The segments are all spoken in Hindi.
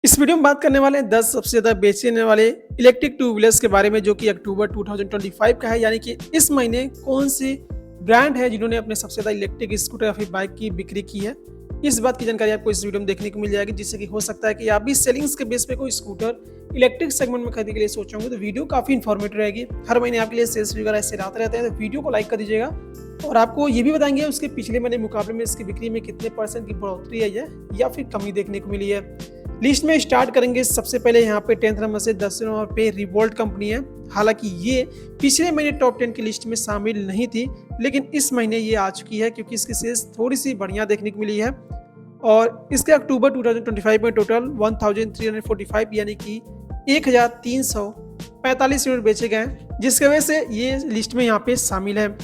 इस वीडियो में बात करने वाले हैं 10 सबसे ज़्यादा बेचे जाने वाले इलेक्ट्रिक टू व्हीलर्स के बारे में, जो कि अक्टूबर 2025 का है। यानी कि इस महीने कौन सी ब्रांड है जिन्होंने अपने सबसे ज़्यादा इलेक्ट्रिक स्कूटर या फिर बाइक की बिक्री की है। इस बात की जानकारी आपको इस वीडियो में देखने को मिल जाएगी, जिससे कि हो सकता है कि आप भी सेलिंग्स के बेस पे कोई स्कूटर इलेक्ट्रिक सेगमेंट में खरीदने के लिए सोच होंगे। तो वीडियो काफ़ी इन्फॉर्मेटिव रहेगी। हर महीने आपके लिए सेल्स वगैरह ऐसे आते रहते हैं, तो वीडियो को लाइक कर दीजिएगा। और आपको ये भी बताएंगे उसके पिछले महीने मुकाबले में इसकी बिक्री में कितने % की बढ़ोतरी आई है या फिर कमी देखने को मिली है। लिस्ट में स्टार्ट करेंगे सबसे पहले यहाँ पे 10th नंबर से 10 नंबर पे रिवोल्ट कंपनी है। हालांकि ये पिछले महीने टॉप 10 की लिस्ट में शामिल नहीं थी, लेकिन इस महीने ये आ चुकी है क्योंकि इसकी सेल्स थोड़ी सी बढ़िया देखने को मिली है। और इसके अक्टूबर 2025 में टोटल 1345 यानी कि 1345 यूनिट बेचे गए हैं, जिसकी वजह से ये लिस्ट में यहाँ पे शामिल है।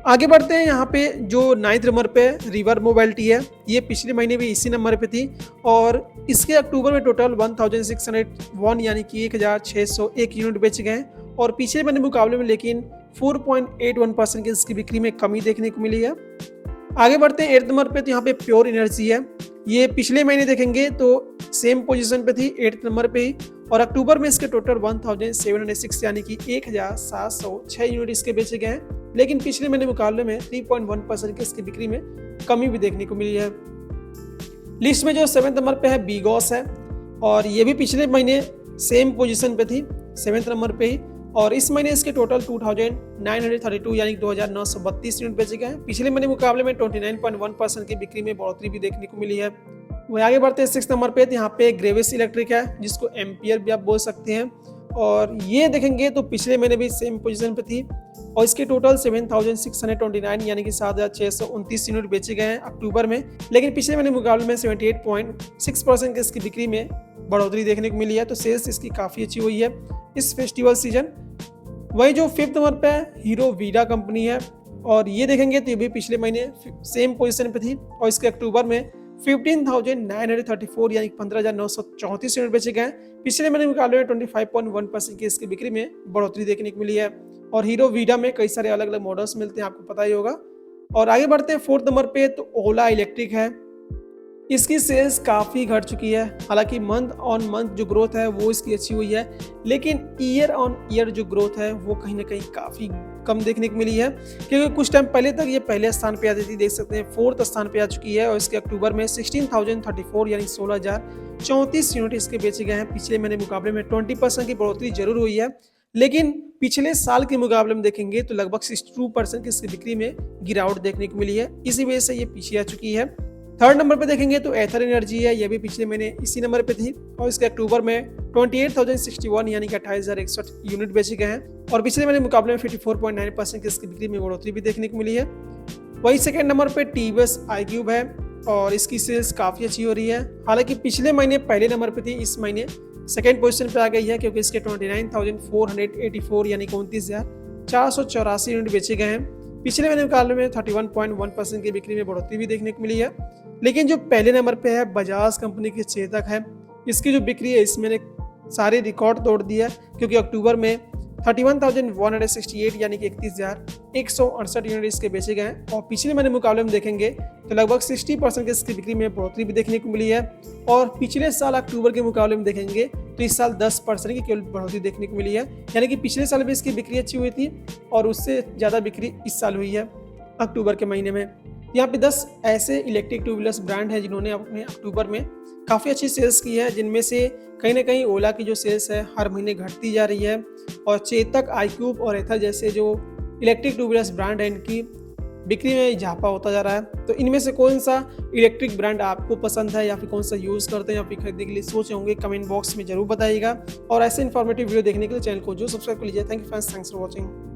आगे बढ़ते हैं। यहाँ पे जो 9th नंबर पे रिवर मोबिलिटी है, ये पिछले महीने भी इसी नंबर पे थी और इसके अक्टूबर में टोटल 1601 यानी कि 1601 यूनिट बेचे गए हैं और पिछले महीने मुकाबले में लेकिन 4.81% की इसकी बिक्री में कमी देखने को मिली है। आगे बढ़ते हैं 8th नंबर पे, तो यहाँ पे प्योर एनर्जी है। ये पिछले महीने देखेंगे तो सेम पोजीशन पे थी 8th नंबर पे ही और अक्टूबर में इसके टोटल 1706 यानी कि 1706 यूनिट इसके बेचे गए हैं, लेकिन पिछले महीने मुकाबले में 3.1% की इसकी बिक्री में कमी भी देखने को मिली है। लिस्ट में जो 7th नंबर पे है बीगॉस है और ये भी पिछले महीने सेम पोजीशन पे थी 7th नंबर पे ही और इस महीने इसके टोटल 2932 यानी 2932 यूनिट बेचे गए हैं। पिछले महीने मुकाबले में 29.1% की बिक्री में बढ़ोतरी भी देखने को मिली है। वही आगे बढ़ते हैं 6th नंबर पे, तो यहाँ पे ग्रेविस इलेक्ट्रिक है, जिसको एम्पियर भी आप बोल सकते हैं और ये देखेंगे तो पिछले महीने भी सेम पोजीशन पे थी और इसके टोटल 7629 यानी कि 7629 यूनिट बेचे गए हैं अक्टूबर में, लेकिन पिछले महीने मुकाबले में 78.6% की इसकी बिक्री में बढ़ोतरी देखने को मिली है। तो सेल्स इसकी काफ़ी अच्छी हुई है इस फेस्टिवल सीजन। वही जो 5th नंबर पे हीरो वीडा कंपनी है और ये देखेंगे तो ये भी पिछले महीने सेम पोजीशन पे थी और इसके अक्टूबर में 15,934 यानी 15,934 यूनिट बेचे गए। पिछले महीने मुकाबले में 25.1% की इसकी बिक्री में बढ़ोतरी देखने को मिली है और हीरो वीडा में कई सारे अलग अलग मॉडल्स मिलते हैं, आपको पता ही होगा। और आगे बढ़ते हैं 4th नंबर पे, तो ओला इलेक्ट्रिक है। इसकी सेल्स काफ़ी घट चुकी है। हालांकि मंथ ऑन मंथ जो ग्रोथ है वो इसकी अच्छी हुई है, लेकिन ईयर ऑन ईयर जो ग्रोथ है वो कहीं ना कहीं काफ़ी कम देखने को मिली है, क्योंकि कुछ टाइम पहले तक ये पहले स्थान पे आती थी, देख सकते हैं 4th स्थान पे आ चुकी है और इसके अक्टूबर में 16,034 यानी 16,034 यूनिट इसके बेचे गए हैं। पिछले महीने मुकाबले में 20% की बढ़ोतरी जरूर हुई है, लेकिन पिछले साल के मुकाबले में देखेंगे तो लगभग 62% की इसकी बिक्री में गिरावट देखने को मिली है। इसी वजह से ये पीछे आ चुकी है। 3rd नंबर पे देखेंगे तो एथर एनर्जी है, ये भी पिछले महीने इसी नंबर पे थी और इसके अक्टूबर में 28,061 यानी कि 28,061 यूनिट बेचे गए हैं और पिछले महीने मुकाबले में 54.9% की इसकी बिक्री में बढ़ोतरी भी देखने को मिली है। वही 2nd नंबर पे टीवीएस iQube है और इसकी सेल्स काफ़ी अच्छी हो रही है। हालांकि पिछले महीने पहले नंबर पे थी, इस महीने 2nd पोजीशन पे आ गई है क्योंकि इसके 29,484 यानी कि 29,484 यूनिट बेचे गए हैं। पिछले महीने मुकाबले में 31.1% की बिक्री में बढ़ोतरी भी देखने को मिली है। लेकिन जो पहले नंबर पे है बजाज कंपनी की चेतक है, इसकी जो बिक्री है इसमें ने सारे रिकॉर्ड तोड़ दिया क्योंकि अक्टूबर में 31,168 यानी कि 31,168 यूनिट इसके बेचे गए हैं और पिछले महीने मुकाबले में देखेंगे तो लगभग 60% की इसकी बिक्री में बढ़ोतरी भी देखने को मिली है और पिछले साल अक्टूबर के मुकाबले में देखेंगे तो इस साल 10% की केवल बढ़ोतरी देखने को मिली है। यानी कि पिछले साल भी इसकी बिक्री अच्छी हुई थी और उससे ज़्यादा बिक्री इस साल हुई है अक्टूबर के महीने में। यहाँ पे 10 ऐसे इलेक्ट्रिक टू व्हीलर्स ब्रांड हैं जिन्होंने अपने अक्टूबर में काफ़ी अच्छी सेल्स की है, जिनमें से कहीं ना कहीं ओला की जो सेल्स है हर महीने घटती जा रही है और चेतक, iQube और एथर जैसे जो इलेक्ट्रिक टू व्हीलर्स ब्रांड हैं इनकी बिक्री में इजाफा होता जा रहा है। तो इनमें से कौन सा इलेक्ट्रिक ब्रांड आपको पसंद है या फिर कौन सा यूज़ करते हैं या फिर खरीदने के लिए सोचे होंगे, कमेंट बॉक्स में जरूर बताइएगा और ऐसे इन्फॉर्मेटिव वीडियो देखने के लिए चैनल को जो सब्सक्राइब कर लीजिए। Thank you friends, thanks for watching.